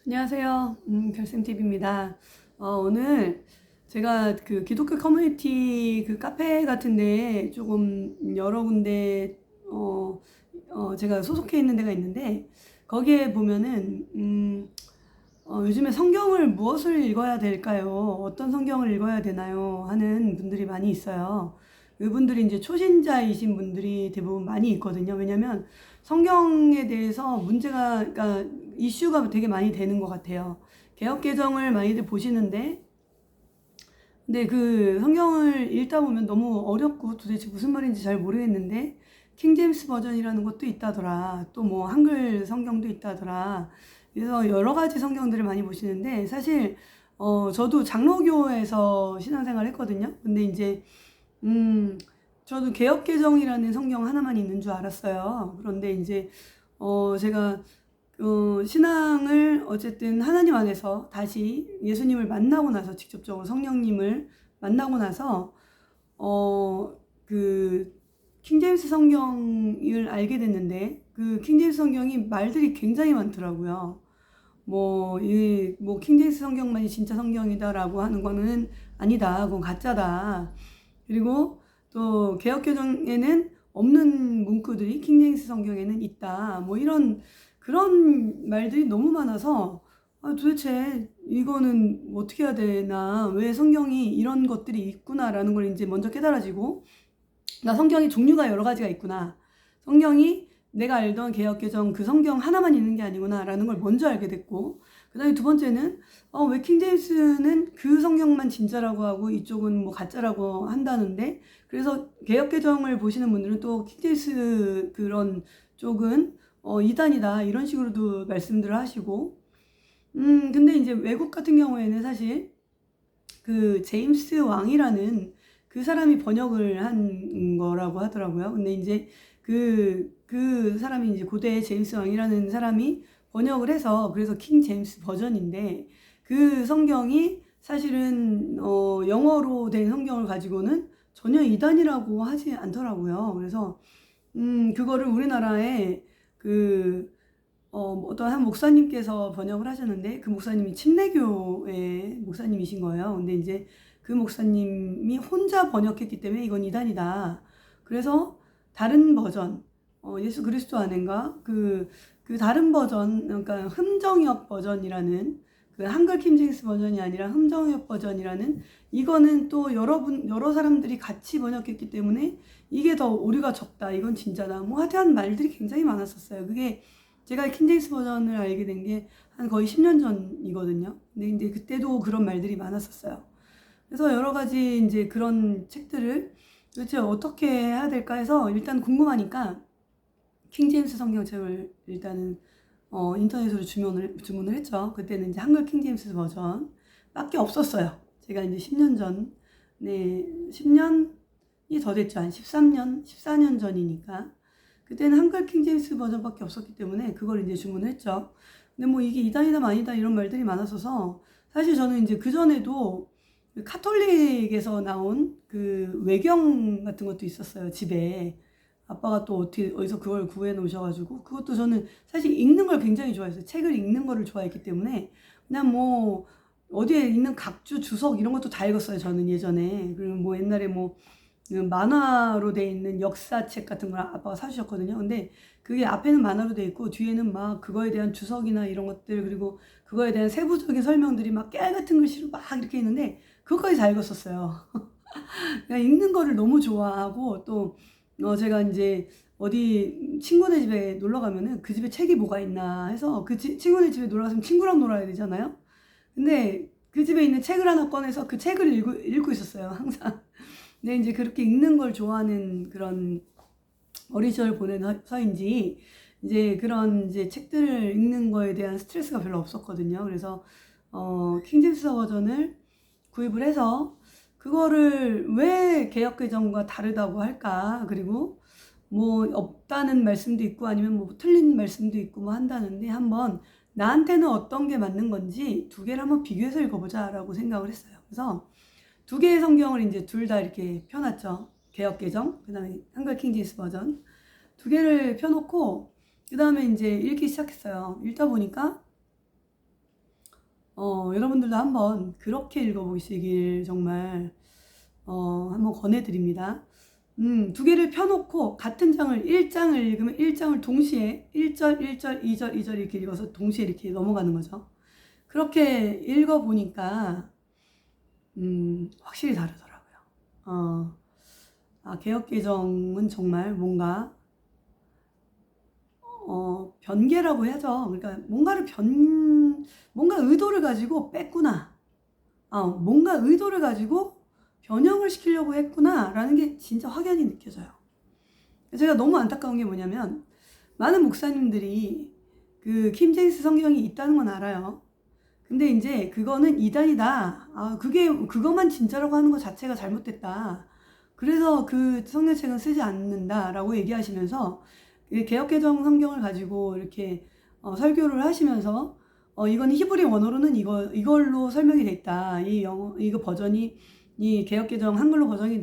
안녕하세요. 별쌤TV입니다. 오늘 제가 그 기독교 커뮤니티 그 카페 같은데 조금 여러 군데, 제가 소속해 있는 데가 있는데, 거기에 보면은, 요즘에 성경을 무엇을 읽어야 될까요? 어떤 성경을 읽어야 되나요? 하는 분들이 많이 있어요. 그분들이 이제 초신자이신 분들이 대부분 많이 있거든요. 왜냐면 성경에 대해서 문제가, 그러니까 이슈가 되게 많이 되는 것 같아요. 개역개정을 많이들 보시는데, 근데 그 성경을 읽다 보면 너무 어렵고 도대체 무슨 말인지 잘 모르겠는데, 킹제임스 버전이라는 것도 있다더라. 또 뭐 한글 성경도 있다더라. 그래서 여러 가지 성경들을 많이 보시는데, 사실, 저도 장로교에서 신앙생활 했거든요. 근데 이제, 저도 개역개정이라는 성경 하나만 있는 줄 알았어요. 그런데 이제, 제가 신앙을 어쨌든 하나님 안에서 다시 예수님을 만나고 나서, 직접적으로 성령님을 만나고 나서 그 킹제임스 성경을 알게 됐는데, 그 킹제임스 성경이 말들이 굉장히 많더라고요. 뭐 킹제임스 성경만이 진짜 성경이다라고 하는 거는 아니다. 그건 가짜다. 그리고 또 개역개정에는 없는 문구들이 킹제임스 성경에는 있다. 뭐 이런 그런 말들이 너무 많아서, 도대체 이거는 어떻게 해야 되나, 왜 성경이 이런 것들이 있구나라는 걸 이제 먼저 깨달아지고, 나 성경이 종류가 여러 가지가 있구나. 성경이 내가 알던 개역개정 그 성경 하나만 있는 게 아니구나라는 걸 먼저 알게 됐고, 그 다음에 두 번째는 왜 킹제임스는 그 성경만 진짜라고 하고 이쪽은 뭐 가짜라고 한다는데, 그래서 개역개정을 보시는 분들은 또 킹제임스 그런 쪽은 이단이다 이런 식으로도 말씀들을 하시고, 근데 이제 외국 같은 경우에는 사실 그 제임스 왕이라는 그 사람이 번역을 한 거라고 하더라고요. 근데 이제 그 사람이 이제 고대 제임스 왕이라는 사람이 번역을 해서, 그래서 킹 제임스 버전인데, 그 성경이 사실은 영어로 된 성경을 가지고는 전혀 이단이라고 하지 않더라고요. 그래서 그거를 우리나라에 그 어떤 한 목사님께서 번역을 하셨는데, 그 목사님이 침례교의 목사님이신 거예요. 근데 이제 그 목사님이 혼자 번역했기 때문에 이건 이단이다. 그래서 다른 버전, 예수 그리스도 안인가? 그 다른 버전, 그러니까 흠정역 버전이라는, 그 한글 킹제임스 버전이 아니라 흠정역 버전이라는, 이거는 또 여러 사람들이 같이 번역했기 때문에 이게 더 오류가 적다. 이건 진짜다. 뭐 하여튼 말들이 굉장히 많았었어요. 그게 제가 킹제임스 버전을 알게 된 게 한 거의 10년 전이거든요. 근데 이제 그때도 그런 말들이 많았었어요. 그래서 여러 가지 이제 그런 책들을 도대체 어떻게 해야 될까 해서 일단 궁금하니까 킹제임스 성경책을 일단은 인터넷으로 주문을 했죠. 그때는 이제 한글 킹제임스 버전 밖에 없었어요. 제가 이제 10년 전, 네, 10년이 더 됐죠. 한 13년, 14년 전이니까. 그때는 한글 킹제임스 버전밖에 없었기 때문에 그걸 이제 주문을 했죠. 근데 뭐 이게 이단이다 아니다 이런 말들이 많았어서, 사실 저는 이제 그전에도 그 카톨릭에서 나온 그 외경 같은 것도 있었어요, 집에. 아빠가 또 어디서 그걸 구해 놓으셔가지고, 그것도 저는 사실 읽는 걸 굉장히 좋아했어요. 책을 읽는 거를 좋아했기 때문에, 그냥 뭐, 어디에 있는 각주 주석 이런 것도 다 읽었어요, 저는 예전에. 그리고 뭐 옛날에 뭐, 그 만화로 돼 있는 역사책 같은 걸 아빠가 사주셨거든요. 근데 그게 앞에는 만화로 돼 있고, 뒤에는 막 그거에 대한 주석이나 이런 것들, 그리고 그거에 대한 세부적인 설명들이 막 깨알 같은 글씨로 막 이렇게 있는데, 그것까지 다 읽었었어요. 그냥 읽는 거를 너무 좋아하고, 또 제가 이제 어디 친구네 집에 놀러 가면은 그 집에 책이 뭐가 있나 해서, 그 친구네 집에 놀러 갔으면 친구랑 놀아야 되잖아요. 근데 그 집에 있는 책을 하나 꺼내서 그 책을 읽고 있었어요, 항상. 근데 이제 그렇게 읽는 걸 좋아하는 그런 어린 시절 보내서인지 이제 그런 이제 책들을 읽는 거에 대한 스트레스가 별로 없었거든요. 그래서 킹제임스 버전을 구입을 해서, 그거를 왜 개역개정과 다르다고 할까? 그리고 뭐 없다는 말씀도 있고 아니면 뭐 틀린 말씀도 있고 뭐 한다는데, 한번 나한테는 어떤 게 맞는 건지 두 개를 한번 비교해서 읽어보자라고 생각을 했어요. 그래서 두 개의 성경을 이제 둘 다 이렇게 펴놨죠. 개역개정, 그 다음에 한글 킹제임스 버전. 두 개를 펴놓고, 그 다음에 이제 읽기 시작했어요. 읽다 보니까 여러분들도 한번 그렇게 읽어보시길 정말 한번 권해드립니다. 두 개를 펴놓고 같은 장을 1장을 읽으면 1장을 동시에 1절, 1절, 2절, 2절 이렇게 읽어서 동시에 이렇게 넘어가는 거죠. 그렇게 읽어보니까 확실히 다르더라고요. 개역개정은 정말 뭔가 변개라고 해야죠. 그러니까 뭔가 의도를 가지고 뺐구나. 뭔가 의도를 가지고 변형을 시키려고 했구나 라는 게 진짜 확연히 느껴져요. 제가 너무 안타까운 게 뭐냐면 많은 목사님들이 그 킹제임스 성경이 있다는 건 알아요. 근데 이제 그거는 이단이다. 그것만 진짜라고 하는 것 자체가 잘못됐다. 그래서 그 성경책은 쓰지 않는다라고 얘기하시면서 개역개정 성경을 가지고 이렇게 설교를 하시면서 이건 히브리 원어로는 이걸로 설명이 돼 있다. 이거 버전이 이 개역개정 한글로 번역이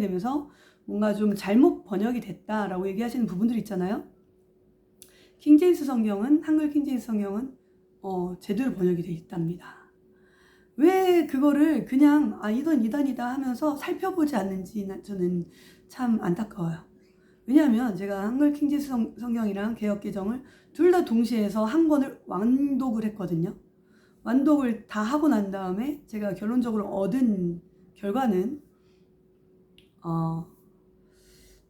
되면서 뭔가 좀 잘못 번역이 됐다라고 얘기하시는 부분들이 있잖아요. 킹제임스 성경은 한글 킹제임스 성경은 제대로 번역이 돼 있답니다. 왜 그거를 그냥 이건 이단이다 하면서 살펴보지 않는지 저는 참 안타까워요. 왜냐하면 제가 한글 킹제임스 성경이랑 개역개정을 둘 다 동시에 해서 한 권을 완독을 했거든요. 완독을 다 하고 난 다음에 제가 결론적으로 얻은 결과는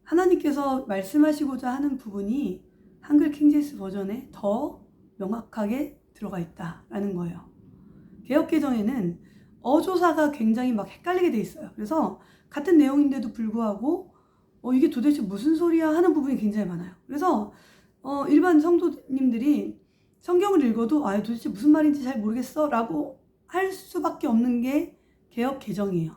하나님께서 말씀하시고자 하는 부분이 한글 킹제임스 버전에 더 명확하게 들어가 있다라는 거예요. 개역개정에는 어조사가 굉장히 막 헷갈리게 돼 있어요. 그래서 같은 내용인데도 불구하고 이게 도대체 무슨 소리야 하는 부분이 굉장히 많아요. 그래서 일반 성도님들이 성경을 읽어도 도대체 무슨 말인지 잘 모르겠어 라고 할 수밖에 없는 게 개역개정이에요.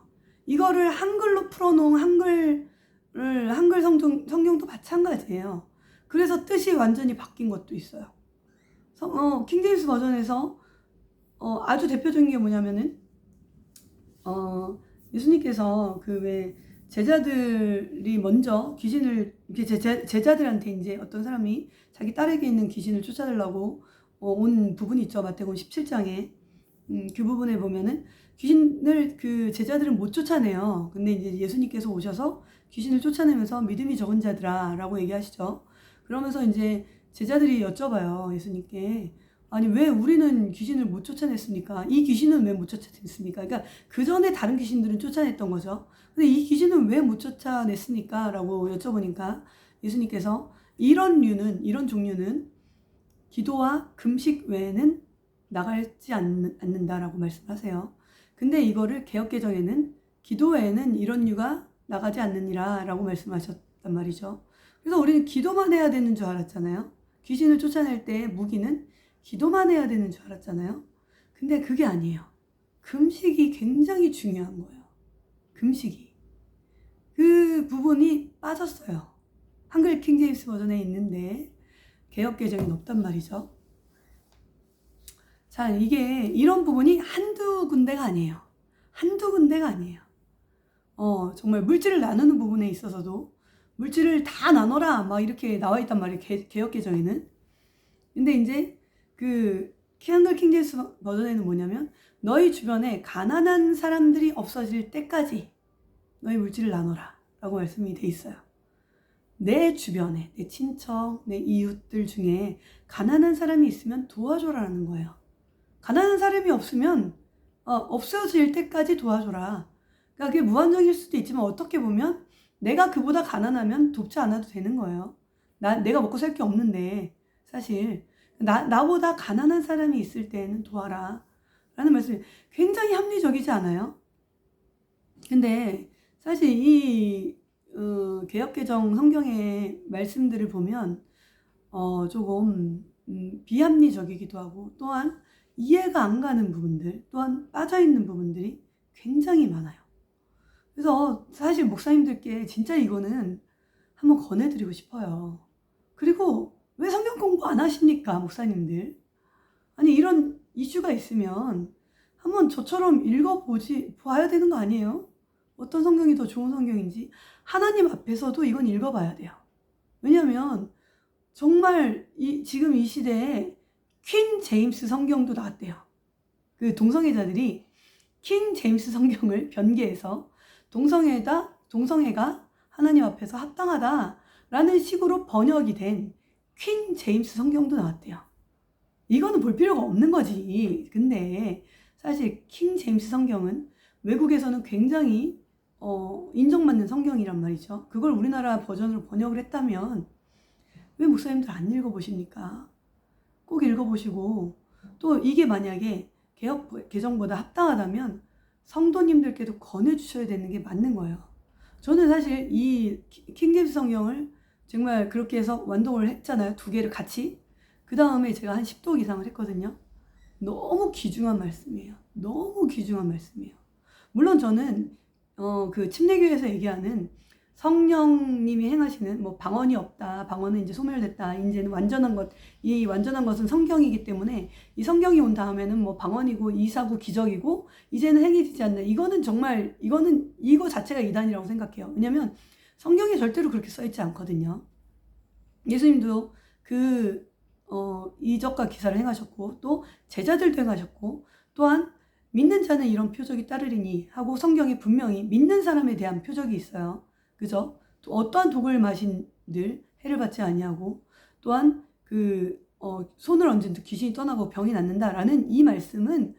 이거를 한글로 풀어놓은 한글 성경도 마찬가지예요. 그래서 뜻이 완전히 바뀐 것도 있어요. 킹제임스 버전에서 아주 대표적인 게 뭐냐면은 예수님께서 그 왜 제자들이 먼저 귀신을 제자들한테 이제 어떤 사람이 자기 딸에게 있는 귀신을 쫓아내려고 온 부분이 있죠. 마태복음 17장에 그 부분에 보면은 귀신을 그 제자들은 못 쫓아내요. 근데 이제 예수님께서 오셔서 귀신을 쫓아내면서 믿음이 적은 자들아 라고 얘기하시죠. 그러면서 이제 제자들이 여쭤봐요. 예수님께 아니 왜 우리는 귀신을 못 쫓아냈습니까? 이 귀신은 왜 못 쫓아냈습니까? 그러니까 그 전에 다른 귀신들은 쫓아냈던 거죠. 근데 이 귀신은 왜 못 쫓아냈습니까? 라고 여쭤보니까 예수님께서 이런 종류는 기도와 금식 외에는 나가지 않는다라고 말씀하세요. 근데 이거를 개역개정에는 기도 외에는 이런 류가 나가지 않느니라 라고 말씀하셨단 말이죠. 그래서 우리는 기도만 해야 되는 줄 알았잖아요. 귀신을 쫓아낼 때 무기는 기도만 해야 되는 줄 알았잖아요. 근데 그게 아니에요. 금식이 굉장히 중요한 거예요. 금식이. 그 부분이 빠졌어요. 한글 킹제임스 버전에 있는데 개역개정이 없단 말이죠. 자, 이런 부분이 한두 군데가 아니에요. 한두 군데가 아니에요. 정말 물질을 나누는 부분에 있어서도 물질을 다 나눠라 막 이렇게 나와 있단 말이에요. 개역개정에는. 근데 이제 그 한글 킹제임스 버전에는 뭐냐면 너희 주변에 가난한 사람들이 없어질 때까지 너희 물질을 나눠라 라고 말씀이 돼 있어요. 내 주변에 내 친척, 내 이웃들 중에 가난한 사람이 있으면 도와줘라라는 거예요. 가난한 사람이 없으면 없어질 때까지 도와줘라. 그러니까 그게 무한정일 수도 있지만 어떻게 보면 내가 그보다 가난하면 돕지 않아도 되는 거예요. 내가 먹고 살 게 없는데 사실 나보다 가난한 사람이 있을 때는 도와라 라는 말씀이 굉장히 합리적이지 않아요? 근데 사실 이 개역개정 성경의 말씀들을 보면 조금 비합리적이기도 하고 또한 이해가 안 가는 부분들 또한 빠져있는 부분들이 굉장히 많아요. 그래서 사실 목사님들께 진짜 이거는 한번 권해드리고 싶어요. 그리고 왜 성경 공부 안 하십니까, 목사님들? 아니 이런 이슈가 있으면 한번 저처럼 봐야 되는 거 아니에요? 어떤 성경이 더 좋은 성경인지 하나님 앞에서도 이건 읽어봐야 돼요. 왜냐면 정말 지금 이 시대에 퀸 제임스 성경도 나왔대요. 그 동성애자들이 킹 제임스 성경을 변개해서 동성애가 하나님 앞에서 합당하다라는 식으로 번역이 된 킹 제임스 성경도 나왔대요. 이거는 볼 필요가 없는 거지. 근데 사실 킹 제임스 성경은 외국에서는 굉장히 인정받는 성경이란 말이죠. 그걸 우리나라 버전으로 번역을 했다면 왜 목사님들 안 읽어보십니까? 꼭 읽어보시고, 또 이게 만약에 개정보다 합당하다면 성도님들께도 권해주셔야 되는 게 맞는 거예요. 저는 사실 이 킹제임스 성경을 정말 그렇게 해서 완독을 했잖아요. 두 개를 같이. 그 다음에 제가 한 10독 이상을 했거든요. 너무 귀중한 말씀이에요. 너무 귀중한 말씀이에요. 물론 저는 그 침례교회에서 얘기하는 성령님이 행하시는 뭐 방언이 없다, 방언은 이제 소멸됐다, 이제는 완전한 것, 이 완전한 것은 성경이기 때문에 이 성경이 온 다음에는 뭐 방언이고 이사고 기적이고 이제는 행이 되지 않나. 이거는 정말 이거 자체가 이단이라고 생각해요. 왜냐면 성경에 절대로 그렇게 써있지 않거든요. 예수님도 이적과 기사를 행하셨고 또 제자들도 행하셨고 또한 믿는 자는 이런 표적이 따르리니 하고 성경에 분명히 믿는 사람에 대한 표적이 있어요. 그죠? 또 어떠한 독을 마신들 해를 받지 아니하고 또한 손을 얹은 듯 귀신이 떠나고 병이 낫는다라는 이 말씀은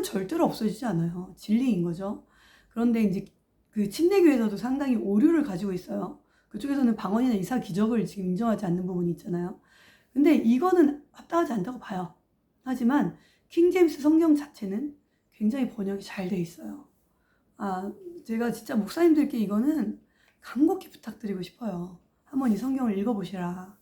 절대로 없어지지 않아요. 진리인 거죠. 그런데 이제 그 침례교회에서도 상당히 오류를 가지고 있어요. 그쪽에서는 방언이나 이사 기적을 지금 인정하지 않는 부분이 있잖아요. 근데 이거는 합당하지 않다고 봐요. 하지만 킹제임스 성경 자체는 굉장히 번역이 잘 돼 있어요. 제가 진짜 목사님들께 이거는 간곡히 부탁드리고 싶어요. 한번 이 성경을 읽어보시라.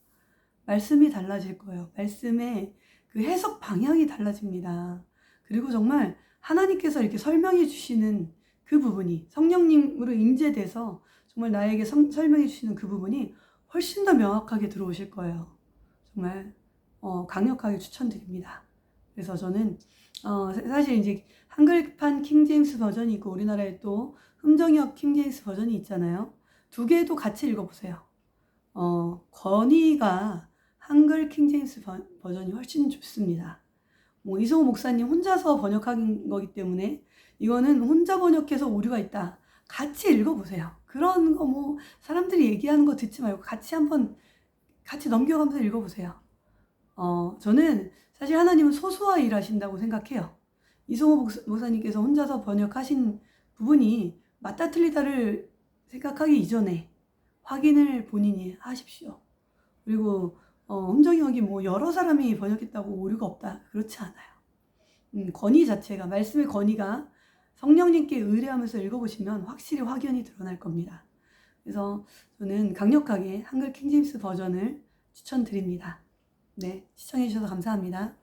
말씀이 달라질 거예요. 말씀의 그 해석 방향이 달라집니다. 그리고 정말 하나님께서 이렇게 설명해 주시는 그 부분이 성령님으로 임재돼서 정말 나에게 설명해 주시는 그 부분이 훨씬 더 명확하게 들어오실 거예요. 정말 강력하게 추천드립니다. 그래서 저는 사실 이제 한글판 킹제임스 버전이 있고 우리나라에 또 흥정역 킹제임스 버전이 있잖아요. 두 개도 같이 읽어보세요. 권위가 한글 킹제임스 버전이 훨씬 좋습니다. 뭐 이성호 목사님 혼자서 번역한 거기 때문에 이거는 혼자 번역해서 오류가 있다. 같이 읽어보세요. 그런 거 뭐 사람들이 얘기하는 거 듣지 말고 같이 넘겨가면서 읽어보세요. 저는 사실 하나님은 소수와 일하신다고 생각해요. 이성호 목사님께서 혼자서 번역하신 부분이 맞다 틀리다를 생각하기 이전에 확인을 본인이 하십시오. 그리고 흥정역이 뭐 여러 사람이 번역했다고 오류가 없다. 그렇지 않아요. 권위 자체가, 말씀의 권위가 성령님께 의뢰하면서 읽어보시면 확실히 확연히 드러날 겁니다. 그래서 저는 강력하게 한글 킹제임스 버전을 추천드립니다. 네, 시청해주셔서 감사합니다.